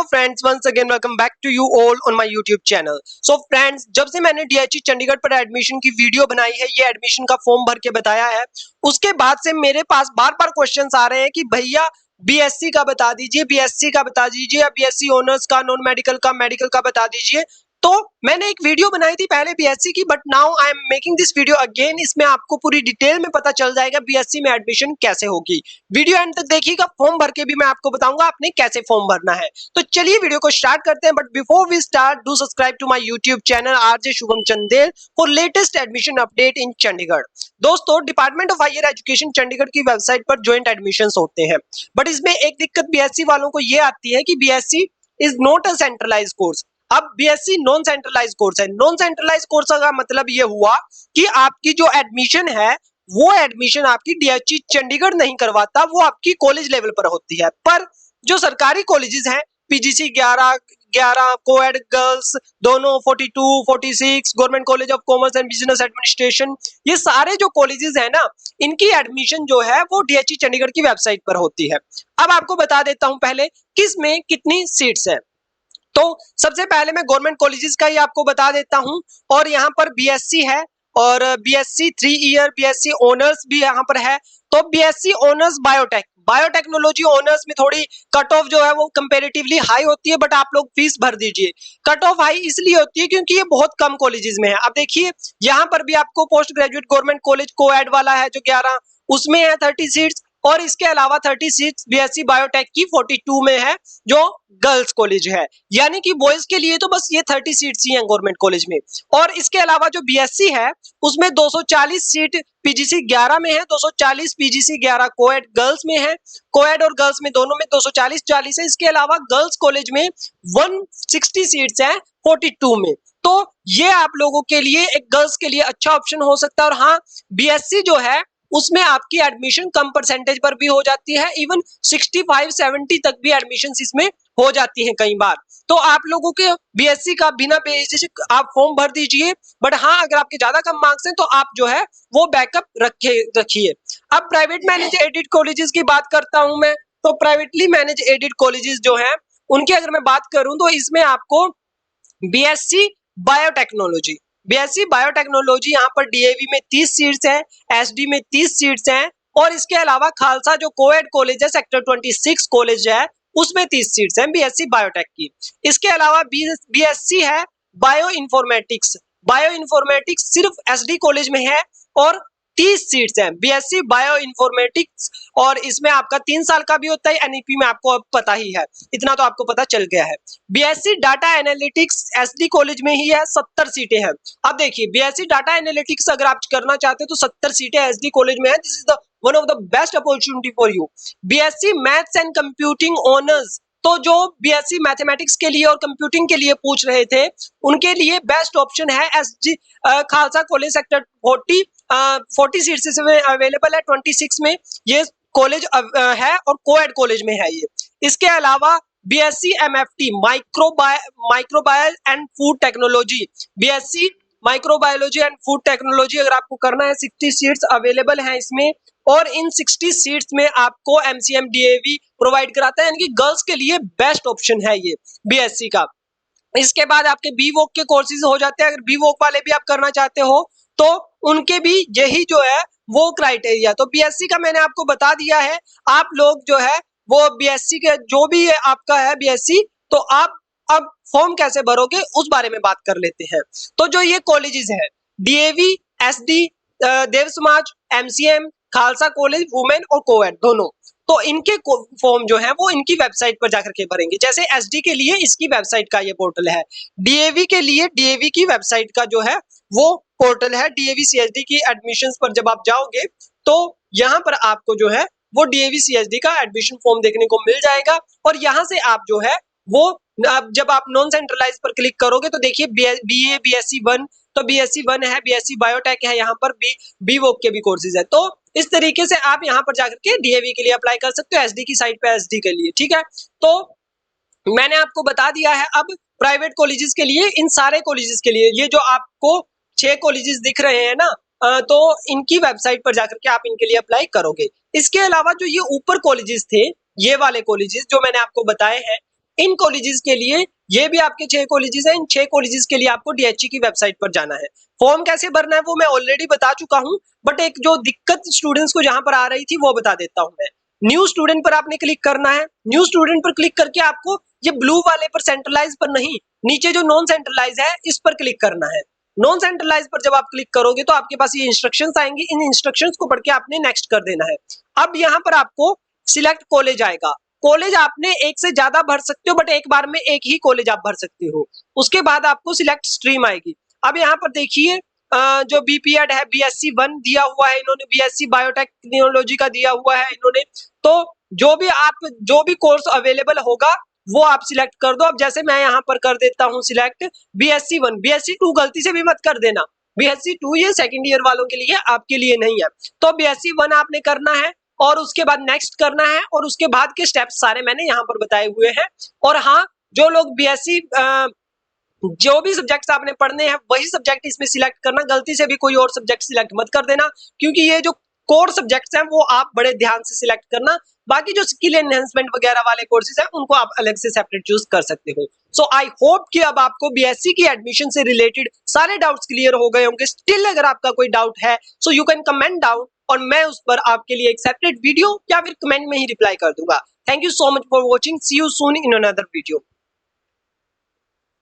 Hello friends, once again welcome back to you all on my YouTube channel. So friends, जब से मैंने डीएचई चंडीगढ़ पर admission की video बनाई है, ये एडमिशन का फॉर्म भर के बताया है, उसके बाद से मेरे पास बार-बार क्वेश्चंस आ रहे हैं कि भैया बीएससी का बता दीजिए, बीएससी का बता दीजिए, या बीएससी ऑनर्स का, नॉन मेडिकल का, मेडिकल का बता दीजिए। तो मैंने एक वीडियो बनाई थी पहले बीएससी की, but now I am making this video again. इसमें आपको पूरी डिटेल में पता चल जाएगा बीएससी में एडमिशन कैसे होगी। वीडियो एंड तक देखिएगा, फॉर्म भर के भी मैं आपको बताऊंगा आपने कैसे फॉर्म भरना है। तो चलिए वीडियो को स्टार्ट करते हैं, but before we start do subscribe to my YouTube channel RJ Shubham Chandel for latest admission update in Chandigarh. दोस्तों, department of higher education Chandigarh की वेबसाइट पर ज्वाइंट एडमिशंस होते हैं, बट इसमें एक दिक्कत बीएससी वालों को ये आती है कि BSc is not a centralised course. अब बीएससी नॉन सेंट्रलाइज्ड कोर्स है। नॉन सेंट्रलाइज्ड कोर्स का मतलब ये हुआ कि आपकी जो एडमिशन है वो एडमिशन आपकी डीएचई चंडीगढ़ नहीं करवाता, वो आपकी कॉलेज लेवल पर होती है। पर जो सरकारी कॉलेजेस हैं, पीजीसी 11 कोएड गर्ल्स दोनों, 42 46, government college of commerce and business administration, ये सारे जो कॉलेजेस हैं ना, इनकी एडमिशन जो है वो डीएचई चंडीगढ़ की वेबसाइट पर होती है। अब आपको बता देता हूं पहले किस में कितनी सीट्स हैं। तो सबसे पहले मैं गवर्नमेंट कॉलेजेस का ही आपको बता देता हूं, और यहाँ पर बीएससी है, और बीएससी 3 ईयर, बीएससी ऑनर्स भी यहाँ पर है। तो बीएससी ऑनर्स बायोटेक्नोलॉजी ऑनर्स में थोड़ी कट ऑफ जो है वो कंपैरेटिवली हाई होती है, बट आप लोग फीस भर दीजिए। कट ऑफ हाई इसलिए होती है क्योंकि ये बहुत कम कॉलेजेस में है। अब देखिए, यहाँ पर भी आपको post graduate government college coed वाला है जो 11, उसमें है 30 सीट्स, और इसके अलावा 30 सीट्स बीएससी बायोटेक की 42 में है जो गर्ल्स कॉलेज है। यानी कि बॉयज के लिए तो बस ये 30 सीट्स ही हैं गवर्नमेंट कॉलेज में। और इसके अलावा जो बीएससी है उसमें 240 सीट पीजीसी 11 में है, 240 पीजीसी 11 कोएड गर्ल्स में है। कोएड और गर्ल्स में दोनों में 240 है। इसके अलावा गर्ल्स कॉलेज में 160 सीट्स हैं 42 में। तो ये आप लोगों के लिए, एक गर्ल्स के लिए अच्छा ऑप्शन हो सकता है। और हाँ, बीएससी जो है उसमें आपकी एडमिशन कम परसेंटेज पर भी हो जाती है, इवन 65-70 तक भी एडमिशन इसमें हो जाती है कई बार। तो आप लोगों के बीएससी का बिना बेझिझक आप फॉर्म भर दीजिए, बट हाँ, अगर आपके ज्यादा कम मार्क्स हैं तो आप जो है वो बैकअप रखिए। अब प्राइवेट मैनेज एडेड कॉलेजेस की बात करता हूं मैं। तो प्राइवेटली मैनेज एडेड कॉलेजेस जो है उनकी अगर मैं बात करूं तो इसमें आपको बीएससी बायोटेक्नोलॉजी यहाँ पर डीएवी में 30 सीट्स हैं, एसडी में 30 सीट्स हैं, और इसके अलावा खालसा जो कोएड कॉलेज है सेक्टर 26 कॉलेज है उसमें 30 सीट्स हैं बीएससी बायोटेक की। इसके अलावा बीएससी है बायो इन्फॉर्मेटिक्स सिर्फ एसडी कॉलेज में है, और 30 सीट्स हैं बीएससी बायो इन्फॉर्मेटिक्स, और इसमें आपका 3 साल का भी होता है। एनईपी में आपको अब पता ही है, इतना तो आपको पता चल गया है। BSc data analytics SD college में ही है, 70 सीटें हैं। अब देखिए, बीएससी डाटा एनालिटिक्स अगर आप करना चाहते हो तो 70 सीटें एसडी कॉलेज में है। This is the one of the best opportunity for you. BSc maths and computing honours, तो जो बीएससी मैथमेटिक्स के लिए और कंप्यूटिंग के लिए पूछ रहे थे उनके लिए बेस्ट ऑप्शन है SG Khalsa college sector 40 seats available है 26 में ये कॉलेज है, और कोएड कॉलेज में है ये। इसके अलावा BSc MFT microbial and food technology, BSc microbiology and food technology अगर आपको करना है, 60 सीट्स अवेलेबल हैं इसमें, और इन 60 सीट्स में आपको एमसीएम डीएवी प्रोवाइड कराता है, यानी कि गर्ल्स के लिए बेस्ट ऑप्शन है ये बीएससी का। इसके बाद आपके बी वोक के कोर्सेज हो जाते हैं। अगर बी वोक वाले भी आप करना चाहते हो तो उनके भी यही जो है वो क्राइटेरिया। तो बीएससी का मैंने आपको बता दिया है। आप लोग जो है वो बीएससी के जो भी है आपका है बीएससी, तो आप अब फॉर्म कैसे भरोगे उस बारे में बात कर लेते हैं। तो जो ये कॉलेजेस है डीएवी, एसडी, देव समाज, एमसीएम, खालसा कॉलेज वुमेन और कोएड दोनों, तो इनके फॉर्म जो है वो इनकी वेबसाइट पर जाकर के भरेंगे। जैसे एसडी के लिए इसकी वेबसाइट का ये पोर्टल है, डीएवी के लिए डीएवी की वेबसाइट का जो है वो पोर्टल है डीएवी सीएचडी की। एडमिशंस पर जब आप जाओगे तो यहाँ पर आपको जो है वो डीएवी सीएचडी का एडमिशन फॉर्म देखने को मिल जाएगा, और यहाँ से आप जो है वो जब आप नॉन सेंट्रलाइज पर क्लिक करोगे तो देखिए बीए बीएससी 1, तो बीएससी 1 है, बीएससी बायोटेक है, यहाँ पर बी वोक के भी कोर्सेज है। तो इस तरीके से आप यहाँ पर जाकर के डीएवी के लिए अप्लाई कर सकते हो, एसडी की साइट पे एसडी के लिए, ठीक है। तो मैंने आपको बता दिया है। अब प्राइवेट कॉलेजेस के लिए, इन सारे कॉलेजेस के लिए, ये जो आपको 6 कॉलेजेस दिख रहे हैं ना, तो इनकी वेबसाइट पर जाकर के आप इनके लिए अप्लाई करोगे। इसके अलावा जो ये ऊपर कॉलेजेस थे, ये वाले कॉलेजेस जो मैंने आपको बताए हैं, इन कॉलेजेस के लिए, ये भी आपके 6 कॉलेजेस हैं, इन 6 कॉलेजेस के लिए आपको डीएचई की वेबसाइट पर जाना है। फॉर्म कैसे भरना है वो मैं ऑलरेडी बता चुका हूं, बट एक जो दिक्कत स्टूडेंट्स को जहां पर आ रही थी वो बता देता हूं मैं। न्यू स्टूडेंट पर आपने क्लिक करना है। न्यू स्टूडेंट पर क्लिक करके आपको ये ब्लू वाले पर, सेंट्रलाइज पर नहीं, नीचे जो नॉन सेंट्रलाइज है इस पर क्लिक करना है। नॉन सेंट्रलाइज पर जब आप क्लिक करोगे तो आपके पास ये इंस्ट्रक्शंस आएंगी, इन इंस्ट्रक्शंस को पढ़ के आपने नेक्स्ट कर देना है। अब यहाँ पर आपको सिलेक्ट कॉलेज आएगा। कॉलेज आपने एक से ज्यादा भर सकते हो, बट एक बार में एक ही कॉलेज आप भर सकते हो। उसके बाद आपको सिलेक्ट स्ट्रीम आएगी। अब यहाँ पर देखिए जो बीपीएड है, बीएससी 1 दिया हुआ है इन्होंने, बीएससी बायोटेक्नोलॉजी का दिया हुआ है इन्होंने। तो जो भी कोर्स अवेलेबल होगा वो आप सिलेक्ट कर दो। अब जैसे मैं यहाँ पर कर देता हूँ सिलेक्ट बीएससी 1, बीएससी 2 गलती से भी मत कर देना। बीएससी 2 ये सेकंड ईयर वालों के लिए, आपके लिए नहीं है। तो बीएससी 1 आपने करना है और उसके बाद नेक्स्ट करना है, और उसके बाद के स्टेप्स सारे मैंने यहाँ पर बताए हुए हैं। और हाँ, जो लोग बीएससी जो भी सब्जेक्ट्स आपने पढ़ने हैं वही सब्जेक्ट इसमें सिलेक्ट करना, गलती से भी कोई और सब्जेक्ट सिलेक्ट मत कर देना, क्योंकि ये जो कोर सब्जेक्ट्स हैं वो आप बड़े ध्यान से सिलेक्ट करना। बाकी जो स्किल एनहेंसमेंट वगैरह वाले कोर्सेज हैं उनको आप अलग से सेपरेट चूज कर सकते हो। सो आई होप कि अब आपको बीएससी की एडमिशन से रिलेटेड सारे डाउट्स क्लियर हो गए होंगे। स्टिल अगर आपका कोई डाउट है so you can comment down, और मैं उस पर आपके लिए एक सेपरेट वीडियो या फिर कमेंट में ही रिप्लाई कर दूंगा। Thank you so much for watching, see you soon in another video.